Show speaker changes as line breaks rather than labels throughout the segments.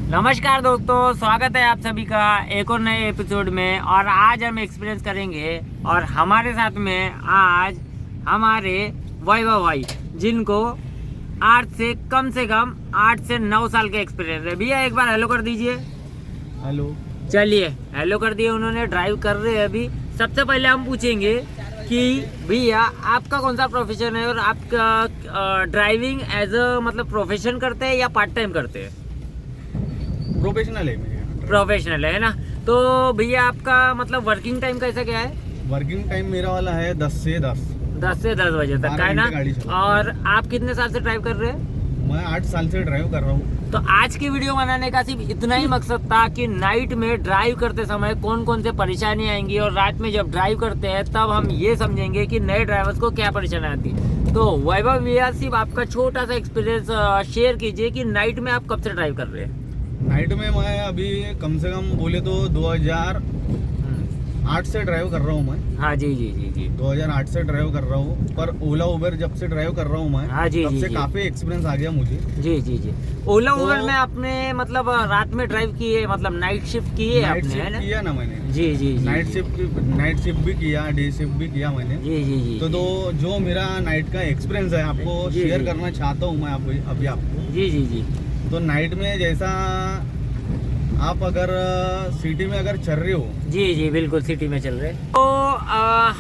नमस्कार दोस्तों, स्वागत है आप सभी का एक और नए एपिसोड में। और आज हम एक्सपीरियंस करेंगे और हमारे साथ में आज हमारे वैभव भाई, जिनको 8 से कम 8 से 9 साल का एक्सपीरियंस है। भैया एक बार हेलो कर दीजिए।
हेलो।
चलिए, हेलो कर दिए उन्होंने, ड्राइव कर रहे हैं अभी। सबसे पहले हम पूछेंगे कि भैया आपका कौन सा प्रोफेशन है और आपका ड्राइविंग एज अ मतलब प्रोफेशन करते हैं या पार्ट टाइम करते हैं?
प्रोफेशनल है मेरा।
प्रोफेशनल है ना। तो भैया आपका मतलब वर्किंग टाइम कैसा क्या है?
वर्किंग टाइम मेरा वाला है 10 से 10
बजे तक का है ना।
गाड़ी चलाता
और आप कितने साल से ड्राइव कर रहे हैं?
मैं 8 साल से ड्राइव कर रहा हूँ।
तो आज की वीडियो बनाने का सिर्फ इतना ही मकसद था कि नाइट में ड्राइव करते समय कौन कौन से परेशानी आएंगी और रात में जब ड्राइव करते हैं तब हम ये समझेंगे कि नए ड्राइवर्स को क्या परेशानी आती है। तो वैभव भैया, सिर्फ आपका छोटा सा एक्सपीरियंस शेयर कीजिए कि नाइट में आप कब से ड्राइव कर रहे हैं?
नाइट में मैं अभी कम से कम बोले तो 2008 से ड्राइव कर रहा हूँ मैं।
हाँ जी जी जी जी
2008 से ड्राइव कर रहा हूँ, पर ओला उबर जब से ड्राइव कर रहा हूँ मैं,
हाँ जी
तब
जी
से
जी।
काफी एक्सपीरियंस आ गया मुझे।
जी जी जी। ओला
तो-
उबर में आपने मतलब रात में ड्राइव किए, मतलब नाइट शिफ्ट किए
नाइट
आपने, है
शिफ्ट
ना?
किया ना मैंने।
जी जी जी
नाइट
जी।
शिफ्ट भी किया, डे शिफ्ट भी किया मैंने।
जी जी जी
तो जो मेरा नाइट का एक्सपीरियंस है आपको
जी,
शेयर
जी।
करना चाहता हूँ मैं अभी आपको।
जी जी जी
तो नाइट में जैसा आप अगर सिटी में अगर चल रहे हो,
जी जी बिल्कुल सिटी में चल रहे हैं। तो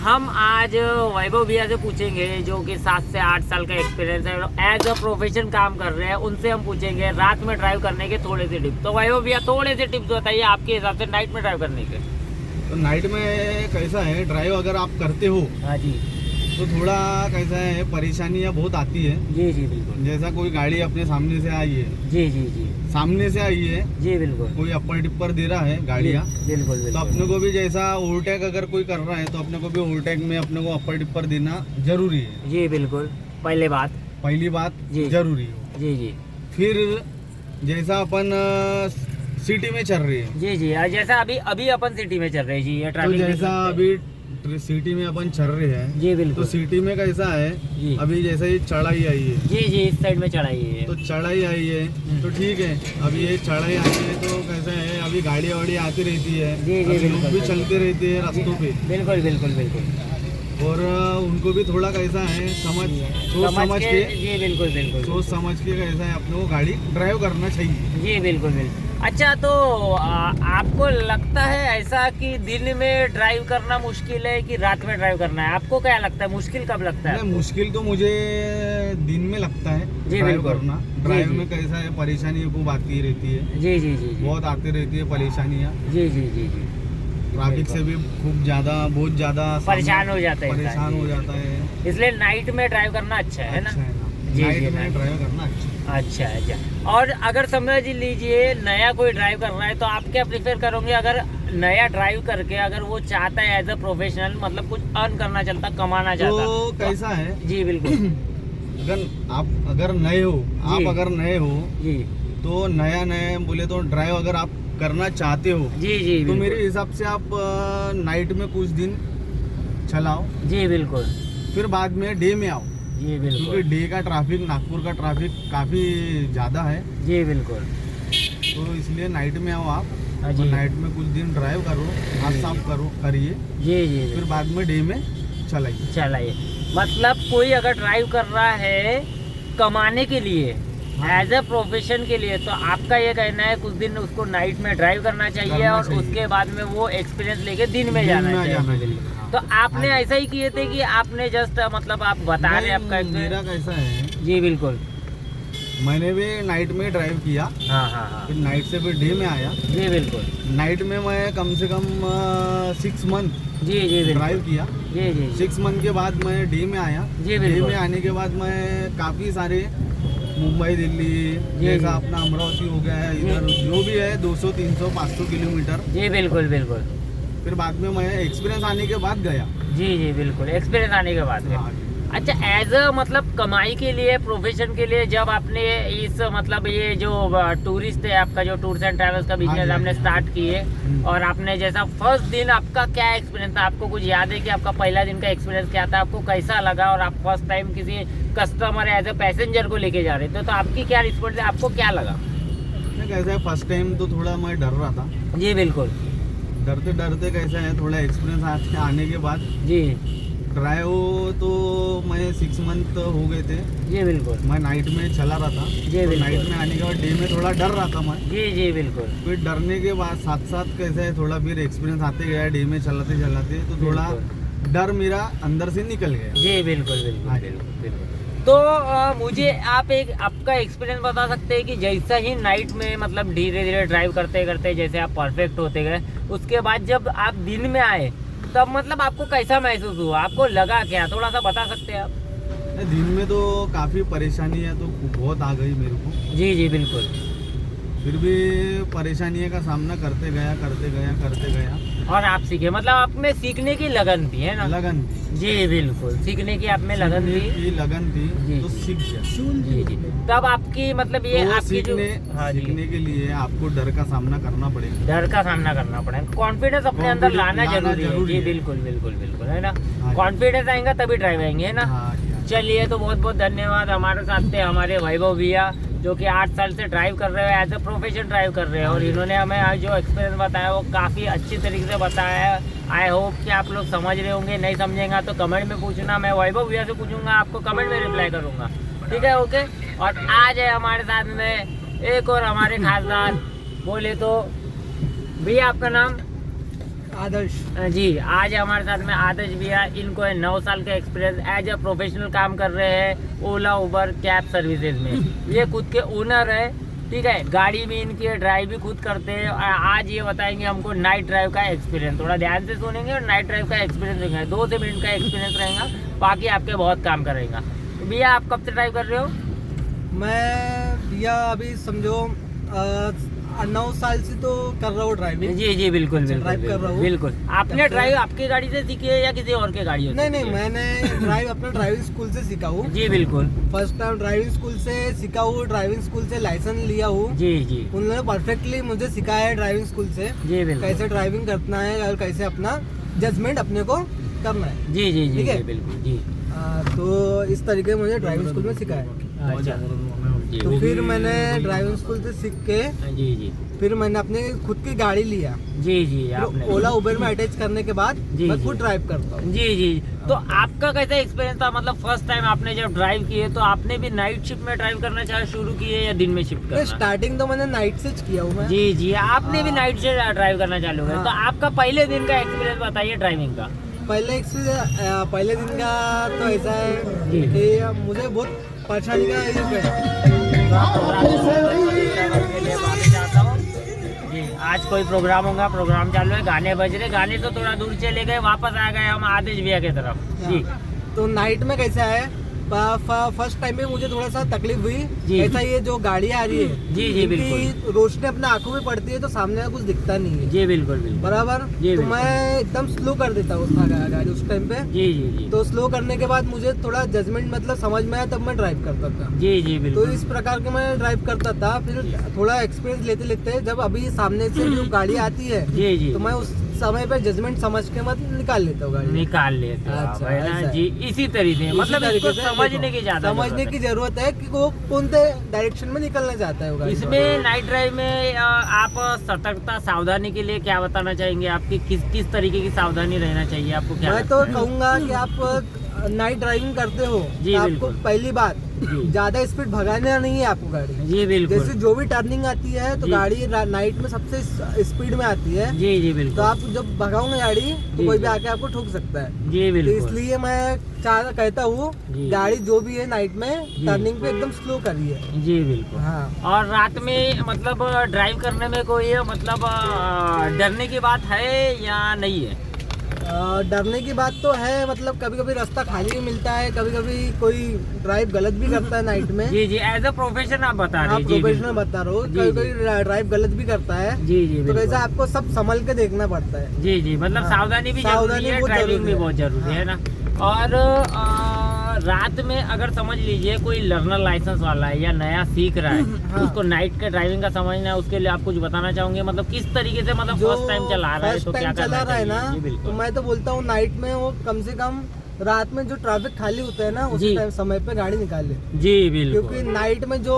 हम आज वैभव भैया से पूछेंगे जो कि 7 से 8 साल का एक्सपीरियंस है, एज अ प्रोफेशन काम कर रहे हैं। उनसे हम पूछेंगे रात में ड्राइव करने के थोड़े से टिप्स। तो वैभव भैया, थोड़े से टिप्स बताइए आपके हिसाब से नाइट में ड्राइव करने के।
तो नाइट में कैसा है, ड्राइव अगर आप करते हो
हाँ जी
तो थोड़ा कैसा है, परेशानियाँ बहुत आती है।
जी जी बिल्कुल।
जैसा कोई गाड़ी अपने सामने से आई है,
जी जी जी
सामने से आई है,
जी बिल्कुल।
कोई अपर टिप्पर दे रहा है गाड़ियाँ,
बिल्कुल
तो
बिल्कुल।
अपने को भी जैसा ओवरटेक अगर कोई कर रहा है तो अपने को भी ओवरटेक में अपने को अपर टिप्पर देना जरूरी है।
जी बिल्कुल, पहली बात जी।
जरूरी है।
जी जी
फिर जैसा अपन सिटी में चल रही है,
जी जी। जैसा अभी अपन सिटी में चल रहे हैं जी, ये
तो
ट्रैफिक
जैसा अभी सिटी में अपन चल रहे हैं,
जी
तो
बिल्कुल।
सिटी में कैसा है,
जी
अभी जैसे ही चढ़ाई आई है,
जी जी, इस साइड में चढ़ाई है।
तो चढ़ाई आई है तो ठीक है। अभी ये चढ़ाई आई है तो कैसा है, अभी गाड़ी वाड़ी आती रहती है,
जी, जी,
अभी लोग
बिल्कुल,
भी
बिल्कुल।
चलते रहते हैं रास्तों पे,
बिल्कुल बिल्कुल बिल्कुल।
और उनको भी थोड़ा कैसा है सोच समझ के
जी बिल्कुल बिल्कुल।
सोच समझ के कैसा है अपने को गाड़ी ड्राइव करना चाहिए।
जी बिल्कुल बिल्कुल। अच्छा, तो आपको लगता है ऐसा कि दिन में ड्राइव करना मुश्किल है कि रात में ड्राइव करना है? आपको क्या लगता है, मुश्किल कब लगता है?
नहीं, मुश्किल तो मुझे दिन में लगता है
जी,
ड्राइव
बिल्कुल।
करना।
जी,
ड्राइव
जी।
में कैसा है, परेशानी खूब आती रहती है,
जी जी जी जी
बहुत आती रहती है परेशानियाँ।
जी जी जी जी।
ट्रैफिक से भी बहुत ज्यादा
परेशान हो जाता है
परेशान
इंसान।
हो जाता है।
इसलिए नाइट में ड्राइव करना अच्छा है ना?
अच्छा है ना,
जी,
नाइट
जी,
में
नाइट।
ड्राइव करना अच्छा है।
अच्छा अच्छा। और अगर समझ लीजिए नया कोई ड्राइव कर रहा है तो आप क्या प्रेफर करोगे? अगर नया ड्राइव करके अगर वो चाहता है एज अ प्रोफेशनल, मतलब कुछ अर्न करना चाहता, कमाना चाहता,
तो कैसा है,
जी बिल्कुल
अगर नए हो,
जी।
आप अगर नए हो
जी
तो नया बोले तो ड्राइव अगर आप करना चाहते हो
जी जी
तो
बिल्कुल।
मेरे हिसाब से आप नाइट में कुछ दिन चलाओ,
जी बिल्कुल
फिर बाद में डे में आओ,
जी
क्योंकि
बिल्कुल।
डे का ट्रैफिक, नागपुर का ट्रैफिक काफ़ी ज़्यादा है,
जी बिल्कुल।
तो इसलिए नाइट में आओ आप,
हाँ
और
जी
नाइट में कुछ दिन ड्राइव करो, हाथ साफ करिए,
जी जी
फिर बाद में डे में चलाइए।
चलाइए। मतलब कोई अगर ड्राइव कर रहा है कमाने के लिए,
हाँ।
एज अ प्रोफेशन के लिए, तो आपका ये कहना है कुछ दिन उसको नाइट में ड्राइव करना चाहिए
करना
और
चाहिए।
उसके बाद में वो एक्सपीरियंस लेके दिन में
दिन
जाना
में
चाहिए।
जाना चाहिए। हाँ।
तो आपने
हाँ।
ऐसा ही किए थे कि आपने जस्ट मतलब आप बता रहे हैं आपका
नहीं, मेरा कैसा है,
जी बिल्कुल।
मैंने भी नाइट में ड्राइव किया,
हाँ हाँ हाँ
फिर नाइट से फिर डे में आया।
जी बिल्कुल।
नाइट में मैं कम से कम 6 मंथ
जी जी बिल्कुल।
ड्राइव किया।
जी जी जी
6 मंथ के बाद मैं डे में आया।
जी,
डे
बिल्कुल।
में आने के बाद मैं काफ़ी सारे मुंबई, दिल्ली,
जी,
जैसा
जी।
अपना अमरावती हो गया है,
जी।
इधर जो भी है 200, 300, 500 किलोमीटर।
जी बिल्कुल बिल्कुल।
फिर बाद में मैं एक्सपीरियंस आने के बाद गया।
जी जी बिल्कुल, एक्सपीरियंस आने के बाद में।
हाँ।
अच्छा, एज अ मतलब कमाई के लिए, प्रोफेशन के लिए, जब आपने इस मतलब ये जो टूरिस्ट है आपका, जो टूर्स एंड ट्रैवल्स का
हाँ
बिजनेस
जी,
आपने
हाँ जी।
स्टार्ट किए, और आपने जैसा फर्स्ट दिन आपका क्या एक्सपीरियंस था? आपको कुछ याद है कि आपका पहला दिन का एक्सपीरियंस क्या था? आपको कैसा लगा? और आप फर्स्ट टाइम किसी कस्टमर एज अ पैसेंजर को लेके जा रहे थे तो आपकी क्या रिस्पॉन्स है? आपको क्या लगा?
ना कैसा है, फर्स्ट टाइम तो थोड़ा मैं डर रहा था,
जी बिल्कुल
डरते डरते कैसा है थोड़ा एक्सपीरियंस आने के बाद
जी
ड्राइव तो मैं 6 मंथ हो गए थे,
जी बिल्कुल
मैं नाइट में चला रहा था।
जी,
तो
बिल्कुल।
नाइट में आने के बाद डे में थोड़ा डर रहा था मैं,
जी जी बिल्कुल
फिर डरने के बाद साथ साथ कैसे है थोड़ा फिर एक्सपीरियंस आते गया, डे में चलाते चलाते तो थोड़ा डर मेरा अंदर से निकल गया।
जी बिल्कुल बिल्कुल
हाँ।
बिल्कुल बिल्कुल। तो मुझे आप एक आपका एक्सपीरियंस बता सकते हैं कि जैसा ही नाइट में मतलब धीरे धीरे ड्राइव करते करते जैसे आप परफेक्ट होते गए, उसके बाद जब आप दिन में आए तब मतलब आपको कैसा महसूस हुआ, आपको लगा क्या, थोड़ा सा बता सकते हैं आप?
दिन में तो काफ़ी परेशानी है तो बहुत आ गई मेरे को,
जी जी बिल्कुल।
फिर भी परेशानियों का सामना करते गया
और आप सीखे, मतलब आप में सीखने की लगन थी, है ना?
लगन
जी बिल्कुल, सीखने की आप में लगन थी।
की लगन थी
जी।
तो सीख गया।
जी जी। तब आपकी मतलब ये
तो
आपकी जो हाँ जी,
सीखने के लिए आपको डर का सामना करना पड़ेगा।
डर का सामना करना पड़ेगा, कॉन्फिडेंस अपने अंदर लाना जरूरी है। जी
है।
बिल्कुल बिल्कुल बिल्कुल, है ना?
हाँ जी।
कॉन्फिडेंस आएगा तभी ड्राइव आएंगे, है ना?
हाँ जी, हाँ जी।
चलिए, तो बहुत बहुत धन्यवाद। हमारे साथ थे हमारे वैभव भैया जो कि 8 साल से ड्राइव कर रहे हैं, एज ए प्रोफेशन ड्राइव कर रहे हैं, और इन्होंने हमें आज जो एक्सपीरियंस बताया वो काफ़ी अच्छी तरीके से बताया है। आई होप कि आप लोग समझ रहे होंगे, नहीं समझेंगे तो कमेंट में पूछना, मैं वैभव भैया से पूछूंगा, आपको कमेंट में रिप्लाई करूंगा, ठीक है? ओके। और आज है हमारे साथ में एक और हमारे खासदार, बोले तो भैया आपका नाम?
आदर्श।
जी, आज हमारे साथ में आदर्श भैया, इनको है 9 साल का एक्सपीरियंस, एज ए प्रोफेशनल काम कर रहे हैं ओला उबर कैब सर्विसेज में। ये खुद के ओनर है, ठीक है? गाड़ी भी इनकी है, ड्राइव भी खुद करते हैं। और आज ये बताएंगे हमको नाइट ड्राइव का एक्सपीरियंस, थोड़ा ध्यान से सुनेंगे और नाइट ड्राइव का एक्सपीरियंस देंगे। 2 से मिनट का एक्सपीरियंस रहेगा, बाकी आपके बहुत काम करेगा। तो भैया आप कब से ड्राइव कर रहे हो?
मैं भैया अभी समझो 9 साल से तो कर रहा हूँ ड्राइविंग।
जी जी बिल्कुल बिल्कुल
ड्राइव कर रहा हूँ।
बिल्कुल। आपने ड्राइव आपकी गाड़ी से सीखी है या किसी और के गाड़ी से?
नहीं नहीं, मैंने ड्राइव अपना ड्राइविंग स्कूल से सीखा हूँ।
जी बिल्कुल।
फर्स्ट टाइम ड्राइविंग स्कूल से सीखा हूँ, ड्राइविंग स्कूल से लाइसेंस लिया हूँ।
जी जी
उन्होंने परफेक्टली मुझे सिखाया है ड्राइविंग स्कूल से,
जी बिल्कुल।
कैसे ड्राइविंग करना है और कैसे अपना जजमेंट अपने को करना है।
जी जी जी
ठीक है?
जी बिल्कुल जी।
तो इस तरीके मुझे ड्राइविंग स्कूल में सिखाया।
अच्छा जी
तो फिर मैंने ड्राइविंग स्कूल से सीख के
जी जी
फिर मैंने अपने खुद की गाड़ी लिया।
जी जी आपने
ओला उबर में अटैच करने के बाद
जी,
मैं
जी।
खुद ड्राइव करता हूँ।
जी जी। तो आपका कैसा एक्सपीरियंस था, मतलब फर्स्ट टाइम आपने जब ड्राइव किए तो आपने भी नाइट शिफ्ट में ड्राइव करना शुरू किए या दिन में शिफ्ट करना?
स्टार्टिंग तो मैंने नाइट से किया हूँ मैं।
जी जी, आपने भी
हाँ।
नाइट से ड्राइव करना चालू किया।
हाँ।
तो आपका पहले दिन का एक्सपीरियंस बताइए ड्राइविंग का।
पहले दिन का तो ऐसा है
जी।
कि मुझे बहुत परेशानी का युग है।
जी, आज कोई प्रोग्राम होगा, प्रोग्राम चालू है, गाने बज रहे, गाने से थोड़ा दूर चले गए, वापस आ गए हम आदेश भैया की तरफ। जी
तो नाइट में कैसा है, फर्स्ट टाइम में मुझे थोड़ा सा तकलीफ हुई।
जी।
ऐसा ये जो गाड़ियाँ आ रही है
जी, जी,
इनकी
बिल्कुल।
रोशनी अपने आंखों में पड़ती है तो सामने का कुछ दिखता नहीं है।
जी बिल्कुल बिल्कुल।
बराबर।
जी,
तो
बिल्कुल।
मैं एकदम स्लो कर देता हूँ गाड़ी उस टाइम पे।
जी जी जी
तो स्लो करने के बाद मुझे थोड़ा जजमेंट मतलब समझ में आया, तब मैं ड्राइव करता था।
जी जी
तो
बिल्कुल।
इस प्रकार के मैं ड्राइव करता था। फिर थोड़ा एक्सपीरियंस लेते लेते जब अभी सामने से जो गाड़ी आती है
जी जी
तो मैं उस समय पे जजमेंट समझ के मत निकाल लेता हूँ गाड़ी।
निकाल लेते हो आप,
अच्छा,
है ना
ऐसा है।
जी? इसी तरीके
इसी
मतलब
तरीके
इसको
से
समझने
देखो,
की ज्यादा
समझने
जरूरत
की
है।
जरूरत है कि वो कौन से डायरेक्शन में निकलना चाहता है वो गाड़ी।
इसमें नाइट ड्राइव में आप सतर्कता सावधानी के लिए क्या बताना चाहेंगे? आपकी किस किस तरीके की सावधानी रहना चाहिए आपको, क्या
मैं
लगता
तो
है?
कहूँगा कि आप नाइट ड्राइविंग करते हो
जी,
तो आपको
बिल्कुल।
पहली बात
जी।
ज्यादा स्पीड भगाना नहीं है आपको गाड़ी।
जी बिल्कुल।
जैसे जो भी टर्निंग आती है तो
जी।
गाड़ी नाइट में सबसे स्पीड में आती है।
जी जी
तो
बिल्कुल।
आप जब भगाओगे गाड़ी तो
जी,
कोई
जी।
भी आके आपको ठोक सकता है।
जी
तो
बिल्कुल।
इसलिए मैं कहता हूँ
जी।
गाड़ी जो भी है नाइट में
जी।
टर्निंग पे एकदम स्लो करिए।
जी बिल्कुल।
हाँ।
और रात में मतलब ड्राइव करने में कोई मतलब डरने की बात है या नहीं है?
डरने की बात तो है, मतलब कभी कभी रास्ता खाली भी मिलता है, कभी कभी कोई ड्राइव गलत भी करता है नाइट में।
जी जी, एज अ प्रोफेशन आप बता रहे
हाँ,
हैं। जी
प्रोफेशनल
बिल्कुल।
बता रहा हूँ।
जी,
कभी
जी।
कभी ड्राइव गलत भी करता है।
जी जी
तो
बिल्कुल।
कैसा आपको सब संभल के देखना पड़ता है।
जी जी, मतलब
हाँ,
सावधानी भी जरूरी
सावधानी
है,
बहुत
ड्राइविंग
जरूरी
भी
है।
बहुत जरूरी है ना? और रात में अगर समझ लीजिए कोई लर्नर लाइसेंस वाला है या नया सीख रहा है,
हाँ।
उसको नाइट का ड्राइविंग का समझना है, उसके लिए आप कुछ बताना चाहोगे? मतलब किस तरीके से, मतलब
जो
फर्स्ट टाइम चला रहा है
फर्स्ट
तो क्या
टाइम
करना
चला रहा है
चाहिए?
ना,
जी
तो
बिल्कुल।
मैं तो बोलता हूँ नाइट में वो कम से कम रात में जो ट्रैफिक खाली होता है ना उसी
जी।
टाइम समय पे गाड़ी निकाले,
जी
क्योंकि
बिल्कुल
नाइट में जो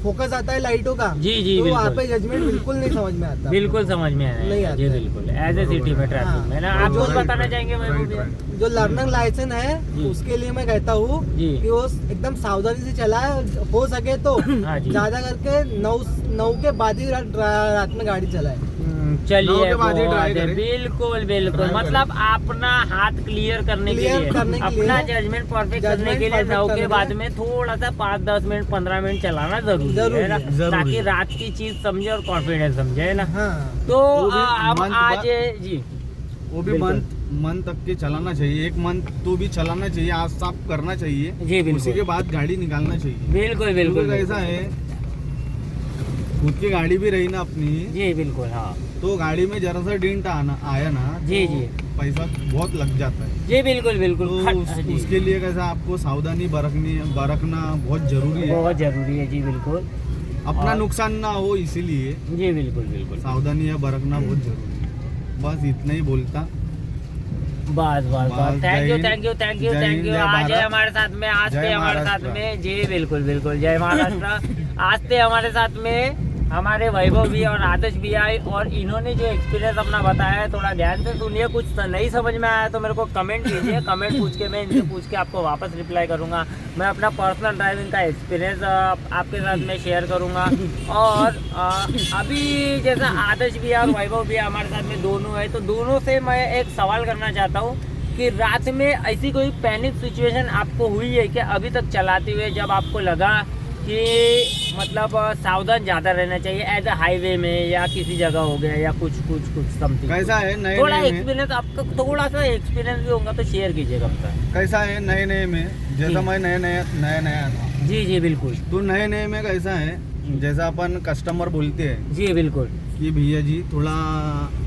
फोकस आता है लाइटों का,
जी जी
तो वहाँ पे
बिल्कुल
जजमेंट बिल्कुल नहीं समझ में आता।
बिल्कुल समझ में आया
नहीं
है
आता
जी
है।
बिल्कुल एज ए सिटी में ट्रैफिक में ना। आप
जो
कुछ बताना चाहेंगे वैभव भैया?
जो लर्निंग लाइसेंस है
जी।
उसके लिए मैं कहता हूँ
जी।
कि वो एकदम सावधानी से चलाए, हो सके तो
हाँ जी।
ज्यादा करके 9 के बाद ही रात में गाड़ी चलाए।
9
चलिए
के बाद ही
बहुत
try
है,
करें।
बिल्कुल बिल्कुल
Try
मतलब अपना हाथ क्लियर करने के
Clear
लिए
करने के
अपना
लिए,
जजमेंट परफेक्ट करने
judgment
के लिए
perfect
9
करने
के
के
बाद
लिए।
में थोड़ा सा 5-10 मिनट 15 मिनट चलाना जरूरी
जरूरी
है ना,
है,
जरूरी
ताकि
है।
रात की चीज समझे और कॉन्फिडेंस समझे है ना।
हाँ,
तो
वो भी
हम
month
आज जी
वो भी
बिल्कुल।
मंथ तक के चलाना चाहिए, 1 मंथ तो भी चलाना चाहिए, आज साफ करना चाहिए,
जी बिल्कुल
उसी के बाद गाड़ी निकालना चाहिए।
बिल्कुल बिल्कुल
क्योंकि ऐसा है, खुद की गाड़ी भी रही ना अपनी,
जी बिल्कुल हाँ
तो गाड़ी में जरा सा डिंट आया ना
जी,
तो
जी।
पैसा बहुत लग जाता है।
जी बिल्कुल बिल्कुल
तो
जी,
उसके लिए कैसा आपको सावधानी बरतना बहुत जरूरी है,
बहुत जरूरी है जी बिल्कुल
अपना
और-
नुकसान ना हो इसीलिए
जी बिल्कुल बिल्कुल
सावधानी या बरतना बहुत जरूरी है। बस इतना ही बोलता।
बस बस बस
बस,
थैंक यू
जय
थैंक यू थैंक यू
जय
थैंक
हिंद,
यू
जय
आज है
भारत।
हमारे साथ में, आज
जय
थे हमारे साथ
महाराष्ट्र।
में जी बिल्कुल बिल्कुल जय महाराष्ट्र। आज थे हमारे साथ में हमारे वैभव भी और आदर्श भी आए और इन्होंने जो एक्सपीरियंस अपना बताया है थोड़ा ध्यान से सुनिए। कुछ नहीं समझ में आया तो मेरे को कमेंट कीजिए, कमेंट पूछ के मैं इनसे पूछ के आपको वापस रिप्लाई करूंगा। मैं अपना पर्सनल ड्राइविंग का एक्सपीरियंस आपके साथ में शेयर करूंगा। और अभी जैसा आदर्श भी और वैभव भी हमारे साथ में दोनों है, तो दोनों से मैं एक सवाल करना चाहता हूँ कि रात में ऐसी कोई पैनिक सिचुएशन आपको हुई है क्या अभी तक चलाते हुए, जब आपको लगा कि मतलब सावधान ज़्यादा रहना चाहिए एज अ हाईवे में या किसी जगह हो गया या कुछ समथिंग?
कैसा है नए
थोड़ा
नए में,
एक्सपीरियंस आपका, थोड़ा सा एक्सपीरियंस भी होगा तो शेयर कीजिएगा अपना।
कैसा है नए में, जैसा
जी।
मैं नया था,
जी जी बिल्कुल
तो नए में कैसा है, जैसा अपन कस्टमर बोलते हैं
जी बिल्कुल
कि भैया जी थोड़ा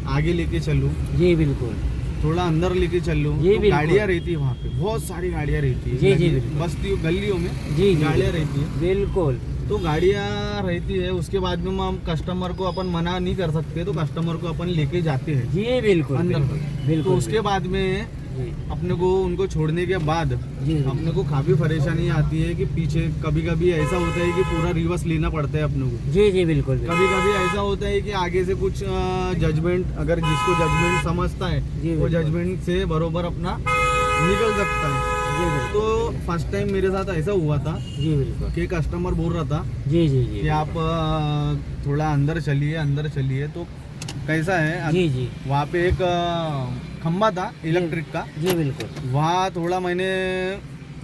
आगे लेके चलो,
जी बिल्कुल
थोड़ा अंदर लेके चलो,
जी,
तो
बिल्कुल।
गाड़ियाँ रहती है वहाँ पे, बहुत सारी गाड़ियाँ रहती है,
जी, जी, बिल्कुल।
बस्तियों गलियों में
जी जी
गाड़ियाँ रहती है।
बिल्कुल
तो गाड़ियाँ रहती है, उसके बाद में हम कस्टमर को अपन मना नहीं कर सकते, तो कस्टमर को अपन लेके जाते हैं
जी बिल्कुल
अंदर
बिल्कुल
तक।
बिल्कुल
तो उसके बाद में
जी
अपने को उनको छोड़ने के बाद
जी
अपने को काफ़ी परेशानी आती है कि पीछे कभी कभी ऐसा होता है कि पूरा रिवर्स लेना पड़ता है अपने को।
जी जी बिल्कुल बिल्कुल।
कभी कभी ऐसा होता है कि आगे से कुछ जजमेंट, अगर जिसको जजमेंट समझता
जी,
है वो
बिल्कुल।
जजमेंट से बरोबर अपना निकल सकता है।
जी बिल्कुल
तो फर्स्ट टाइम मेरे साथ ऐसा हुआ था
जी बिल्कुल
कि कस्टमर बोल रहा था
जी जी जी
कि आप थोड़ा अंदर चलिए। तो कैसा है,
जी जी
वहाँ पे एक खम्बा था इलेक्ट्रिक का,
जी बिल्कुल
वहाँ थोड़ा मैंने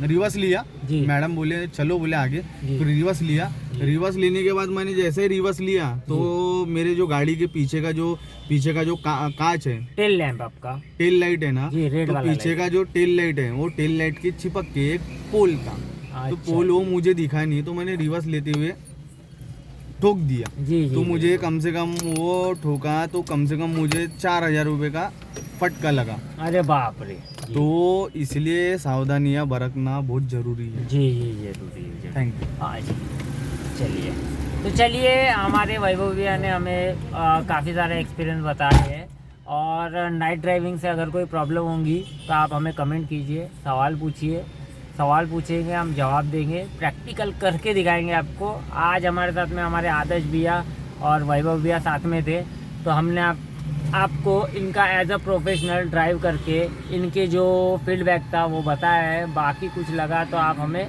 रिवर्स लिया,
जी
मैडम बोले चलो, बोले आगे,
जी।
फिर रिवर्स लिया।
जी।
रिवर्स लेने के बाद मैंने जैसे ही रिवर्स लिया तो मेरे जो गाड़ी के पीछे का जो कांच है,
टेल लैंप आपका
टेल लाइट है ना,
जी, रेड
तो
वाला
पीछे
लाइट।
का जो टेल लाइट है वो टेल लाइट के चिपक के एक पोल था। तो
अच्छा।
पोल वो मुझे दिखा नहीं, तो मैंने रिवर्स लेते हुए ठोक दिया।
जी जी
तो मुझे
बिल्कुल।
कम से कम वो ठोका तो कम से कम मुझे 4,000 रुपये का फटका लगा।
अरे बाप रे जी।
तो इसलिए सावधानियां बरतना बहुत जरूरी है।
जी जी जरूरी है।
Thank you.
हाँ जी चलिए, तो चलिए हमारे वैभव भैया ने हमें काफ़ी सारा एक्सपीरियंस बताया है। और नाइट ड्राइविंग से अगर कोई प्रॉब्लम होंगी तो आप हमें कमेंट कीजिए, सवाल पूछिए, सवाल पूछेंगे हम जवाब देंगे, प्रैक्टिकल करके दिखाएंगे आपको। आज हमारे साथ में हमारे आदर्श भैया और वैभव भैया साथ में थे, तो हमने आपको इनका एज अ प्रोफेशनल ड्राइव करके इनके जो फीडबैक था वो बताया है। बाकी कुछ लगा तो आप हमें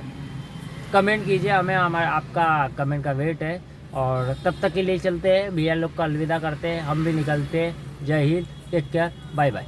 कमेंट कीजिए, हमें आपका कमेंट का वेट है। और तब तक के लिए चलते हैं, भैया लोग को अलविदा करते हैं, हम भी निकलते हैं। Jai Hind, take care, bye bye.